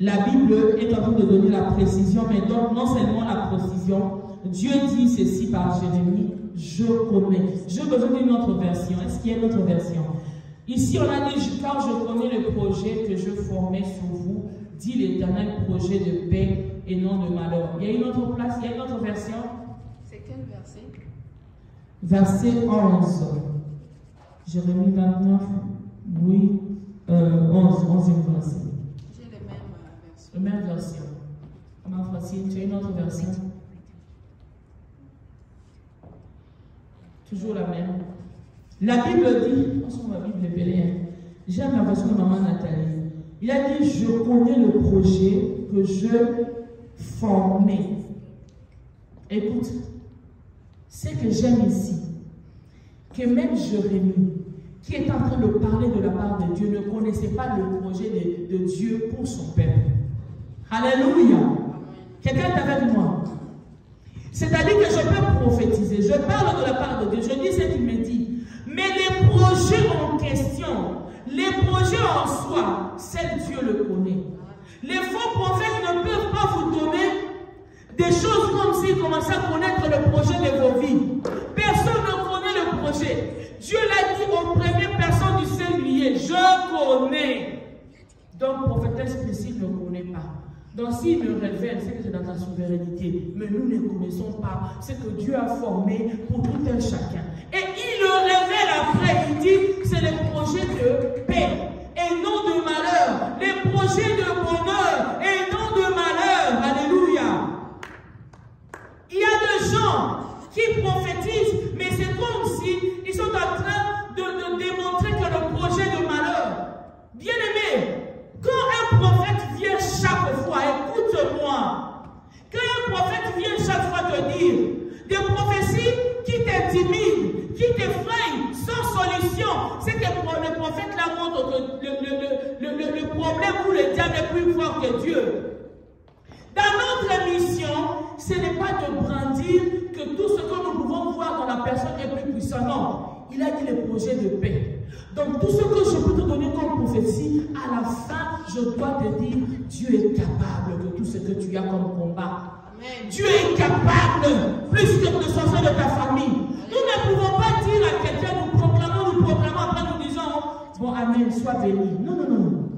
La Bible est en train de donner la précision, mais donc non seulement la précision, Dieu dit ceci par Jérémie, je connais. J'ai besoin d'une autre version. Est-ce qu'il y a une autre version? Ici, on a dit, car je connais le projet que je formais sur vous, dit l'Éternel, projet de paix et non de malheur. Il y a une autre place, il y a une autre version? C'est quel verset? Verset 11. Jérémie 29, oui, 11e verset. J'ai le même version. La même version. Ma Francine, tu as une autre version? Toujours la même. La Bible dit, attention, ma Bible est belle, hein. J'aime la version de maman Nathalie. Il a dit, je connais le projet que je formais. Écoute, ce que j'aime ici, que même Jérémie, qui est en train de parler de la part de Dieu, ne connaissait pas le projet de Dieu pour son peuple. Alléluia. Quelqu'un est avec moi? C'est-à-dire que je peux prophétiser, je parle de la part de Dieu, je dis ce qu'il me dit. Mais les projets en question, les projets en soi, seul Dieu le connaît. Les faux prophètes ne peuvent pas vous donner des choses comme s'ils commençaient à connaître le projet de vos vies. Personne ne connaît le projet. Dieu l'a dit aux premières personnes du singulier, je connais. Donc, prophétesse Priscille ne connaît pas. Donc, s'il me révèle, c'est que c'est dans ta souveraineté. Mais nous ne connaissons pas ce que Dieu a formé pour tout un chacun. Et il le révèle après, il dit, c'est le projet de paix et non de malheur. Les projets de bonheur et non de malheur. Alléluia. Il y a des gens qui prophétisent, mais c'est comme s'ils sont en train de démontrer que le projet de malheur. Bien aimé, quand un prophète vient chaque fois, écoute-moi, quand un prophète vient chaque fois te dire des prophéties qui t'intimident, qui t'effrayent, sans solution, c'est que le prophète là montre que le problème où le diable est plus fort que Dieu. Dans notre mission, ce n'est pas de brandir que tout ce que nous pouvons voir dans la personne est plus puissant. Non, il a dit le projet de paix. Donc tout ce que je peux te donner comme prophétie, à la fin, je dois te dire, Dieu est capable de tout ce que tu as comme combat. Amen. Dieu est capable, plus que de sortir de ta famille. Amen. Nous ne pouvons pas dire à quelqu'un, nous proclamons, après nous disons, bon, amen, sois béni. Non, non, non.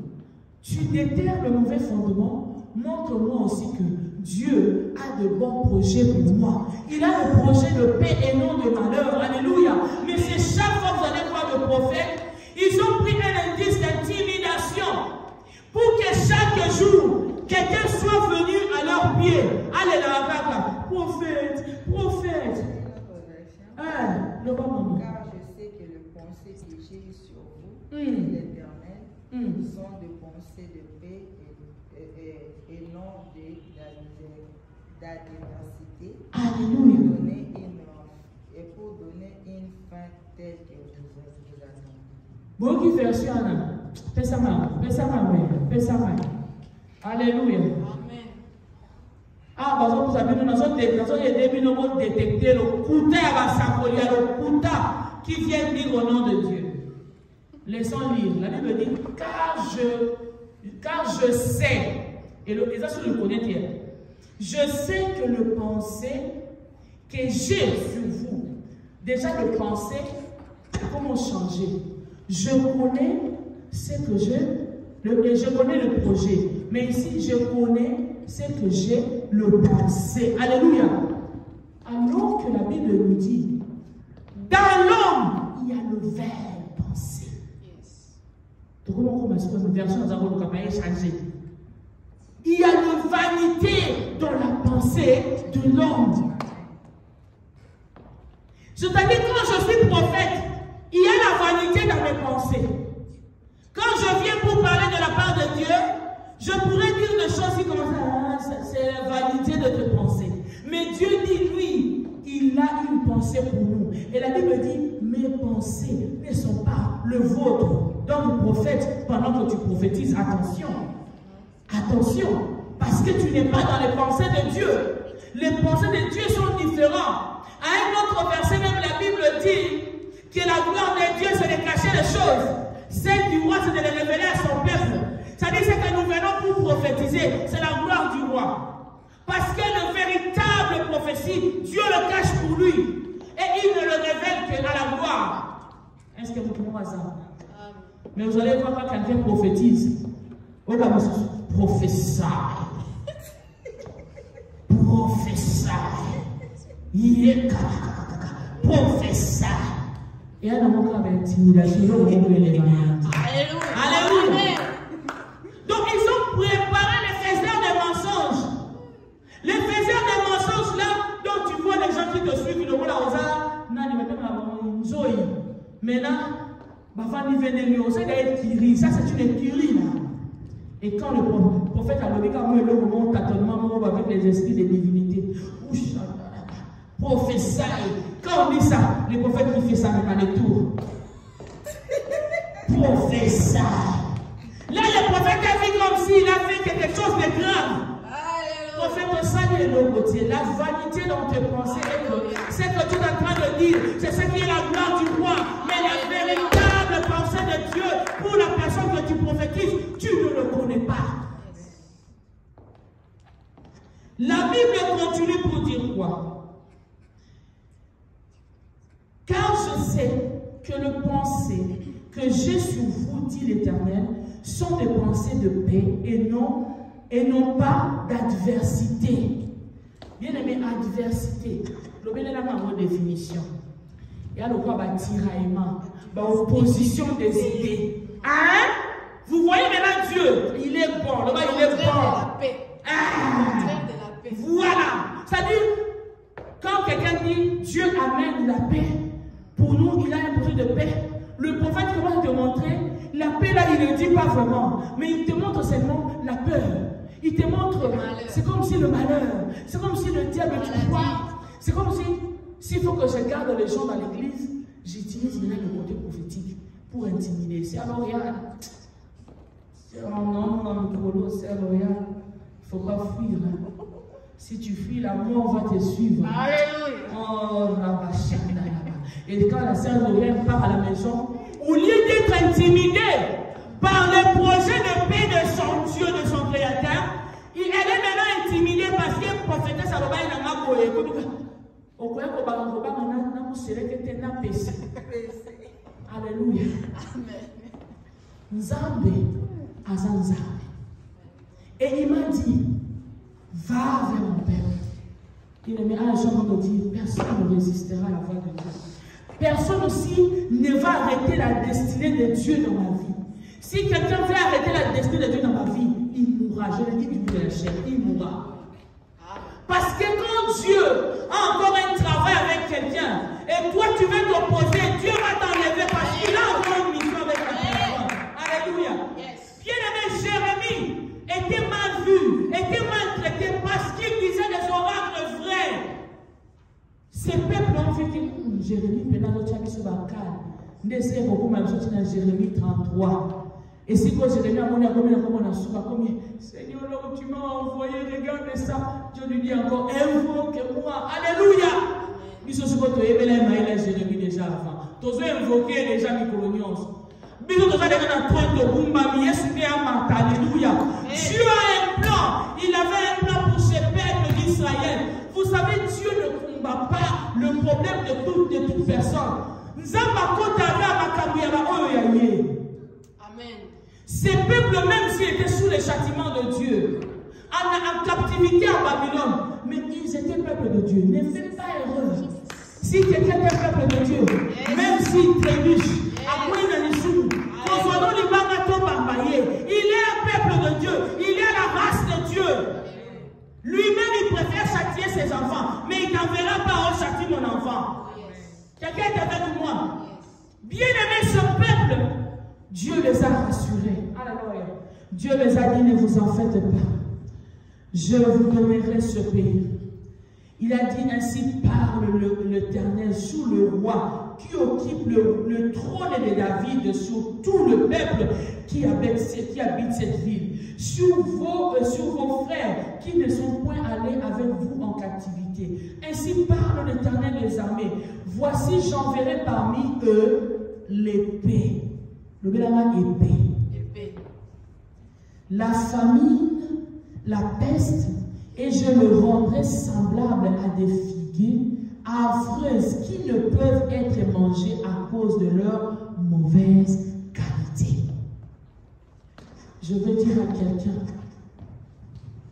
Tu déterres le mauvais fondement. Montre-moi aussi que Dieu a de bons projets pour moi. Il a le projet de paix et non de malheur. Alléluia. Mais c'est chaque fois que vous allez voir le prophète, ils ont pris un indice d'intimidation pour que chaque jour, quelqu'un soit venu à leur pied. Allez là, prophète, prophète. Le bon moment. Car je sais que les pensées que j'ai sur vous, l'Éternel, sont des pensées de paix et non d'adversité. Alléluia. Pour donner une fin telle que vous attendez. Bon qui version Anna. Pesa main. Alléluia. Amen. Ah, parce que vous savez, nous avons détecté le kuta qui vient dire au nom de Dieu. Laissons lire. La Bible dit, car je sais, et ça c'est le connaître, je sais que le pensée que j'ai sur vous, déjà le pensée, comment changer. Je connais ce que je connais le projet, mais ici je connais ce que j'ai le pensée. Alléluia. Alors que la Bible nous dit, dans l'homme, il y a le verbe pensée. Il y a une vanité dans la pensée de l'homme. C'est-à-dire quand je suis prophète, il y a la vanité dans mes pensées. Quand je viens pour parler de la part de Dieu, je pourrais dire des choses qui commencent à c'est la vanité de tes pensées. Mais Dieu dit, lui, il a une pensée pour nous. Et la Bible dit, mes pensées ne sont pas le vôtre. Donc, prophète, pendant que tu prophétises, attention. Attention. Parce que tu n'es pas dans les pensées de Dieu. Les pensées de Dieu sont différentes. À un autre verset, même la Bible dit que la gloire de Dieu, c'est de cacher les choses. Celle du roi, c'est de les révéler à son peuple. C'est-à-dire que nous venons pour prophétiser. C'est la gloire du roi. Parce que le véritable prophétie, Dieu le cache pour lui. Et il ne le révèle qu'à la gloire. Est-ce que vous comprenez ça? Mais vous allez voir quand quelqu'un prophétise. Oh là, prophétie. Prophétie. Prophétie. Et un homme qui avait intimidation, alléluia. Donc ils ont préparé les faiseurs de mensonges. Les faiseurs de mensonges là, donc tu vois les gens qui te suivent, le voilà aux arts, maintenant, ça c'est une écurie là. Et quand le prophète a donné le moment tâtonnement avec les esprits des divinités, prophétie, quand on dit ça, les prophètes qui fait ça maintenant les tours. Prophétie. Là, le prophète a vu comme s'il a fait quelque chose de grave. Prophète, salut le côté. La vanité dans tes pensées, c'est que tu es en train de dire, c'est ce qui est la gloire du roi. Mais la véritable pensée de Dieu pour la personne que tu prophétises, tu ne le connais pas. La Bible continue pour dire quoi? Car je sais que les pensées que j'ai sur vous, dit l'Éternel, sont des pensées de paix et non pas d'adversité. Bien aimé, adversité. Le bien aimé, en définition. Il y a le quoi, tiraillement, opposition des idées. Hein? Vous voyez maintenant Dieu, il est bon. Le bas, il est bon. Voilà. C'est-à-dire, quand quelqu'un dit Dieu amène la paix, pour nous, il a un projet de paix. Le prophète commence à te montrer la paix là, il ne dit pas vraiment, mais il te montre seulement la peur. Il te montre, c'est comme si le malheur, c'est comme si le diable te croit. C'est comme si, s'il faut que je garde les gens dans l'église, j'utilise maintenant le côté prophétique pour intimider. C'est alors, regarde, c'est un homme dans le colo, c'est alors, regarde, il ne faut pas fuir. Hein. Si tu fuis, la mort va te suivre. Alléluia. Oh, là-bas. Et quand la sœur Lorraine part à la maison, au lieu d'être intimidée par le projet de paix de son Dieu, de son Créateur, elle est maintenant intimidée parce qu'elle prophétesse à l'obéi dans ma boye. Alléluia. Nzambe azanzambe. Et il m'a dit, va vers mon père. Il me dit, je me dis, personne ne résistera à la voix de Dieu. Personne aussi ne va arrêter la destinée de Dieu dans ma vie. Si quelqu'un veut arrêter la destinée de Dieu dans ma vie, il mourra. Je le dis du bout de la chair, il mourra. Parce que quand Dieu a encore un travail avec quelqu'un, et toi tu veux t'opposer, Dieu va t'enlever parce qu'il a encore une mission avec la personne. Alléluia. Bien-aimé, Jérémie était mal vu, était maltraité parce qu'il disait des oracles vrais. Ces peuples ont fait que Jérémie, maintenant, tu as mis sur la cale. N'essaie beaucoup, même si tu as Jérémie 33. Et si quand Jérémie a monté à combien, Seigneur, là où tu m'as envoyé, regarde ça. Dieu lui dit encore, invoque-moi. Alléluia. Nous sommes sur votre Jérémie déjà avant. Tu as invoqué déjà Nicolonios. Alléluia. Dieu a un plan. Il avait un plan pour ses peuples d'Israël. Vous savez, Dieu ne combat pas le problème de toute personne. Amen. Ces peuples, même s'ils étaient sous les châtiments de Dieu, en captivité en Babylone, mais ils étaient peuple de Dieu. Ne faites pas erreur. Si quelqu'un est peuple de Dieu, même s'il trébuche, il est un peuple de Dieu, il est la race de Dieu. Lui-même, il préfère châtier ses enfants, mais il t'enverra pas, oh, châtie mon enfant. Quelqu'un est avec moi. Bien aimé ce peuple, Dieu les a rassurés. Alléluia. Dieu les a dit, ne vous en faites pas. Je vous donnerai ce pays. Il a dit, ainsi parle l'Éternel sous le roi qui occupe le trône de David, sur tout le peuple qui habite cette ville, sur vos frères qui ne sont point allés avec vous en captivité. Ainsi parle l'Éternel des armées. Voici, j'enverrai parmi eux l'épée. Le bénama épée. La famine, la peste, et je le rendrai semblable à des figues affreuses qui ne peuvent être mangées à cause de leur mauvaise qualité. Je veux dire à quelqu'un,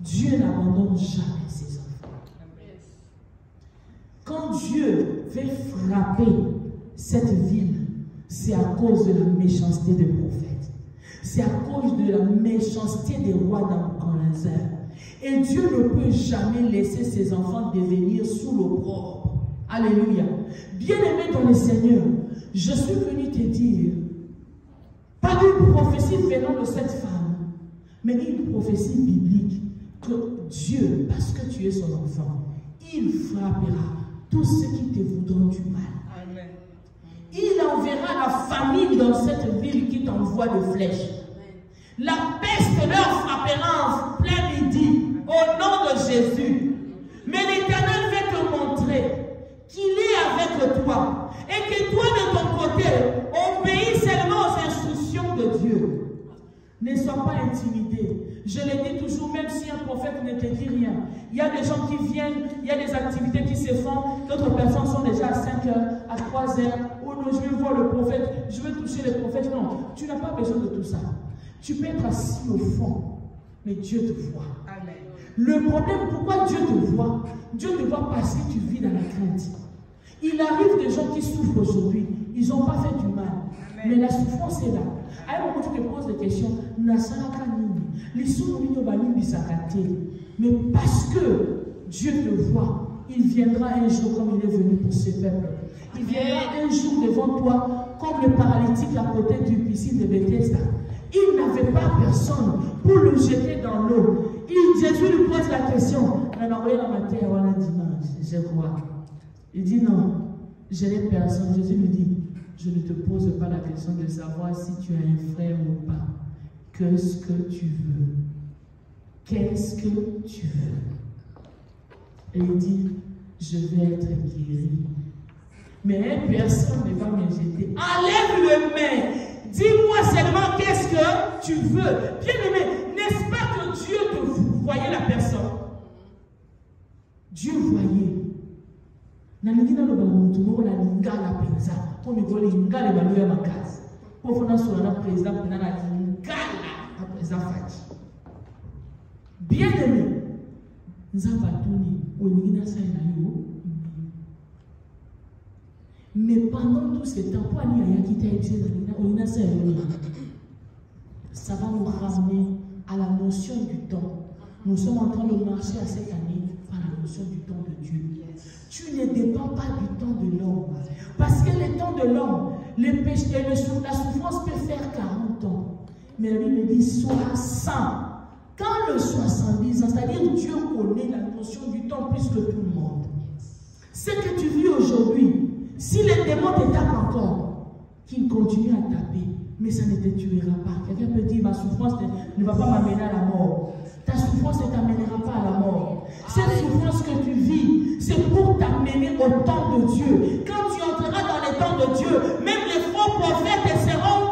Dieu n'abandonne jamais ses enfants. Quand Dieu veut frapper cette ville, c'est à cause de la méchanceté des prophètes. C'est à cause de la méchanceté des rois Nabuchodonosor. Et Dieu ne peut jamais laisser ses enfants devenir sous l'opprobre. Alléluia. Bien-aimé dans le Seigneur, je suis venu te dire, pas une prophétie venant de cette femme, mais une prophétie biblique, que Dieu, parce que tu es son enfant, il frappera tous ceux qui te voudront du mal. Amen. Il enverra la famine dans cette ville qui t'envoie de flèches. La peste leur frappera en plein midi, au nom de Jésus. Mais l'Éternel veut te montrer qu'il est avec toi et que toi de ton côté, obéis seulement aux instructions de Dieu. Ne sois pas intimidé. Je le dis toujours, même si un prophète ne te dit rien, il y a des gens qui viennent, il y a des activités qui se font, d'autres personnes sont déjà à 5 heures, à 3 heures, oh non, je vais voir le prophète, je vais toucher le prophète. Non, tu n'as pas besoin de tout ça. Tu peux être assis au fond, mais Dieu te voit. Amen. Le problème, pourquoi Dieu te voit? Dieu te voit parce que tu vis dans la crainte. Il arrive des gens qui souffrent aujourd'hui, ils n'ont pas fait du mal. Amen. Mais la souffrance est là. À un moment, tu te poses des questions. Mais parce que Dieu te voit, il viendra un jour comme il est venu pour ce peuple. Il viendra un jour devant toi comme le paralytique à côté du piscine de Bethesda. Il n'avait pas personne pour le jeter dans l'eau. Jésus lui pose la question. On a envoyé la matière, on a dimanche, je crois. Il dit non, je n'ai personne. Jésus lui dit, je ne te pose pas la question de savoir si tu as un frère ou pas. Qu'est-ce que tu veux? Qu'est-ce que tu veux? Et il dit, je vais être guéri. Mais personne ne va me jeter. Enlève le main. Dis-moi seulement qu'est-ce que tu veux. Bien-aimé, n'est-ce pas que Dieu te voyait la personne? Dieu voyait. Nalingina lo balamutumo la lingala penza. Pour me voler lingala baluya makazi. Pour faire sur la président pour la lingala la président Fati. Bien-aimé, Nzabatuni olingina sa na yo. Mais pendant tout ce temps, ça va nous ramener à la notion du temps. Nous sommes en train de marcher à cette année par la notion du temps de Dieu. Tu ne dépends pas du temps de l'homme. Parce que le temps de l'homme, le péché et la souffrance peut faire 40 ans. Mais la Bible dit soit 100. Quand le 70 ans, c'est-à-dire Dieu connaît la notion du temps plus que tout le monde. Ce que tu vis aujourd'hui, si les démons te tapent encore, qu'ils continuent à taper, mais ça ne te tuera pas. Quelqu'un peut dire, ma souffrance ne va pas m'amener à la mort. Ta souffrance ne t'amènera pas à la mort. Cette souffrance que tu vis, c'est pour t'amener au temps de Dieu. Quand tu entreras dans les temps de Dieu, même les faux prophètes seront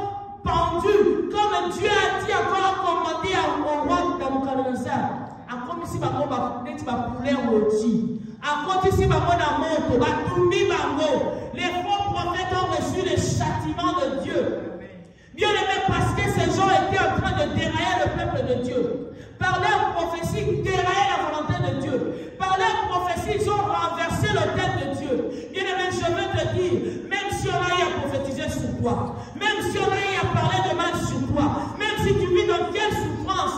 pendus, comme Dieu a dit encore commandé au roi Nabuchodonosor. À comme si ma mort va pouler rôti. À côté si ma moto, les faux prophètes ont reçu le châtiment de Dieu. Bien aimé, parce que ces gens étaient en train de dérailler le peuple de Dieu. Par leur prophétie, dérailler la volonté de Dieu. Par leur prophétie, ils ont renversé l'autel de Dieu. Bien aimé, je veux te dire, même si on a eu à prophétiser sur toi, même si on a eu à parler de mal sur toi, même si tu vis dans quelle souffrance,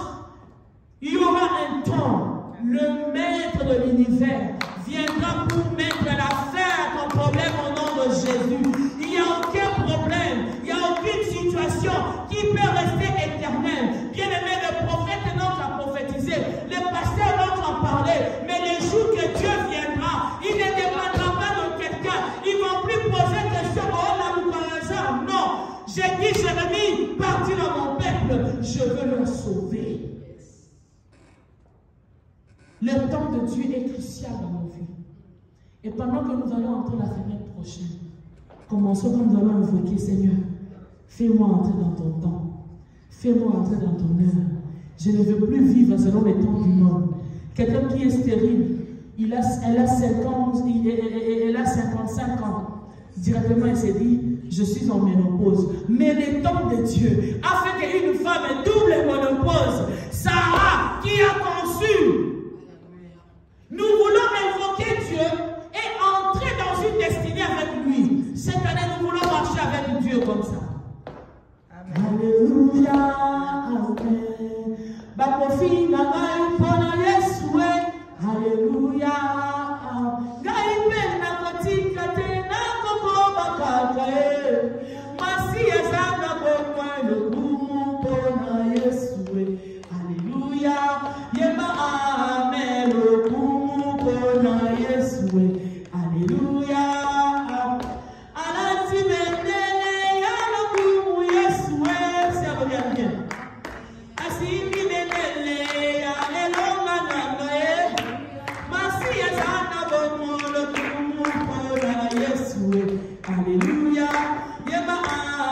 il y aura un temps. Le maître de l'univers viendra pour mettre la fin à ton problème au nom de Jésus. Il n'y a aucun problème, il n'y a aucune situation qui peut rester éternelle. Bien aimé, le prophète n'entre à prophétiser, le pasteur n'entre à parler, mais le jour que Dieu viendra, il ne dépendra pas de quelqu'un. Ils ne vont plus poser question, oh Nabuchodonosor, non. J'ai dit, Jérémie, parti dans mon peuple, je veux le sauver. Le temps de Dieu est crucial dans nos vies. Et pendant que nous allons entrer la semaine prochaine, commençons comme nous allons invoquer, Seigneur, fais-moi entrer dans ton temps. Fais-moi entrer dans ton heure. Je ne veux plus vivre selon les temps du monde. Quelqu'un qui est stérile, elle a 55 ans. Directement, il s'est dit, je suis en ménopause. Mais le temps de Dieu a fait qu'une femme double ménopause. Sarah, qui a conçu. Nous voulons invoquer Dieu et entrer dans une destinée avec lui. Cette année, nous avec Dieu comme ça. Alléluia, amen. Bakofi na ngai pona Yesu, alléluia. Ngai pena kotika tena kokoba kaka Masia sana kokwa lokumu pona Yesu, alléluia. Yema amen lokumu pona Yesu, alléluia. Alati mendele ya lokumu Yesu, ça revient bien. Asimi mendele ya elonga nanga Masia sana kokwa lokumu pona Yesu, alléluia. Yema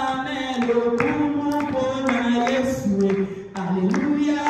amen lokumu pona Yesu, alléluia.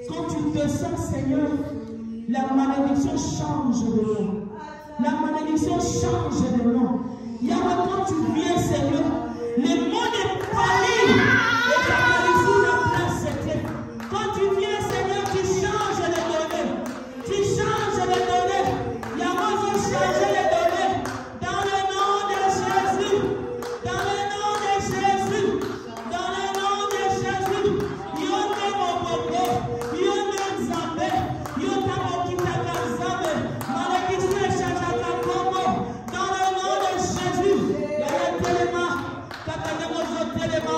Quand tu te sens, Seigneur, la malédiction change de nom. La malédiction change de nom. Yahweh, quand tu viens, Seigneur, les mots de panique et ta malédiction la place c'était. Quand tu viens, Seigneur, tu changes les données. Tu changes les données. Yahweh veut changer les données. Dans le nom de Jésus. Dans le nom de Jésus. Dans le nom de Jésus. Yonde mon popo. Yonde Nzambe. Yonde mon kitaka Nzambe. Malédiction est changée à Congo. Dans le nom de Jésus. Yahweh téléma. Kakademo téléma.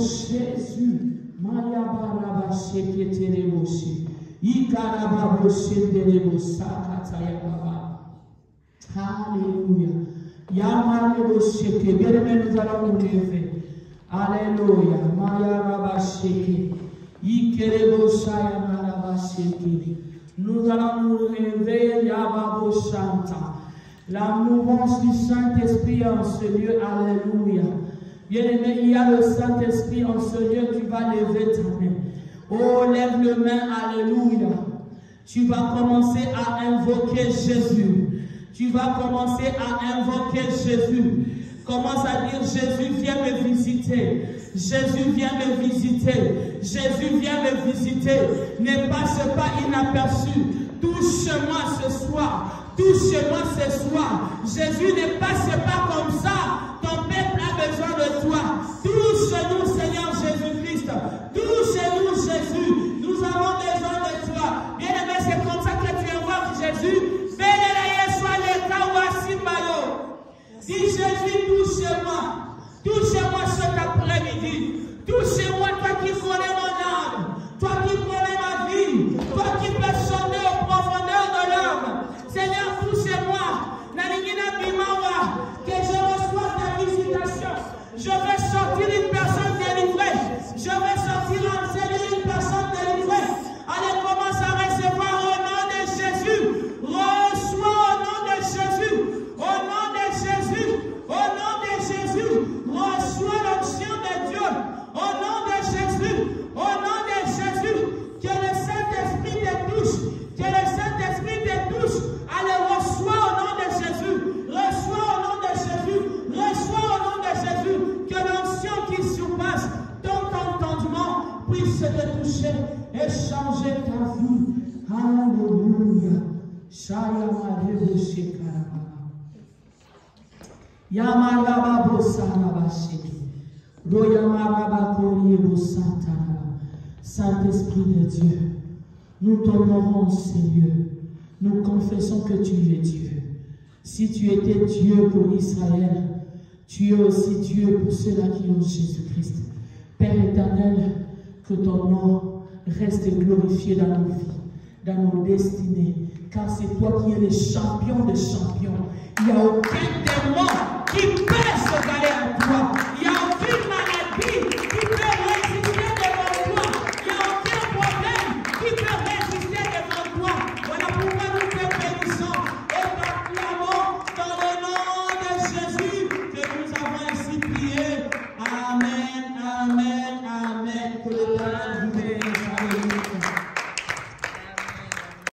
Jésus. Maya baraba sheketereboshi. Ikarababo shenderebosa kataya baba. Alléluia. Yamarebo sheke. Bien-aimés, nous allons nous lever. Alléluia. Maya raba sheke. Ikerebo shaya maraba sheke. Nous allons nous lever. Yababo shanta. La mouvance du Saint-Esprit en ce lieu. Alléluia. Bien-aimé, il y a le Saint-Esprit en ce lieu. Tu vas lever ta main. Oh, lève le main. Alléluia. Tu vas commencer à invoquer Jésus. Tu vas commencer à invoquer Jésus. Commence à dire, Jésus, viens me visiter. Jésus, viens me visiter. Jésus, viens me visiter. Ne passe pas inaperçu. Touche-moi ce soir. Touche-moi ce soir. Jésus, ne passe pas comme ça. Ton peuple a besoin de toi. Touche-nous, Seigneur Jésus-Christ. Touche-nous, Jésus. Nous avons besoin de toi. Bien-aimé, c'est comme ça que tu invoques Jésus. Dis Jésus, touche-moi. Touche-moi cet après-midi. Touche-moi, toi qui connais mon âme. Toi qui connais ma vie. Toi qui peux sonder aux profondeurs de l'âme. Seigneur, touche-moi. Nanigina Bimawa. Que je reçoive ta visitation. Je vais sortir une personne délivrée. Je vais sortir enseigner une personne délivrée. Allez, commence à recevoir au nom de Jésus. Reçois au nom de Jésus. Au nom de Jésus. Au nom de Jésus. Reçois l'onction de Dieu. Au nom de Jésus. Au nom de Jésus. Que le Saint-Esprit te touche. Que le Saint-Esprit te touche. Allez, reçois au nom de Jésus. Reçois au nom de Jésus. Reçois au nom de Jésus. Que l'onction qui surpasse ton entendement puisse te toucher et changer ta vie. Alléluia. Shayamarebu shekaraba. Yamaraba bosaraba sheki. Royamaraba koriebo santaraba. Saint-Esprit de Dieu, nous t'honorons, Seigneur. Nous confessons que tu es Dieu. Si tu étais Dieu pour Israël, tu es aussi Dieu pour ceux-là qui ont Jésus-Christ. Père éternel, que ton nom reste glorifié dans nos vies, dans nos destinées, car c'est toi qui es le champion des champions. Il n'y a aucun démon qui peut se valer à toi. Il n'y a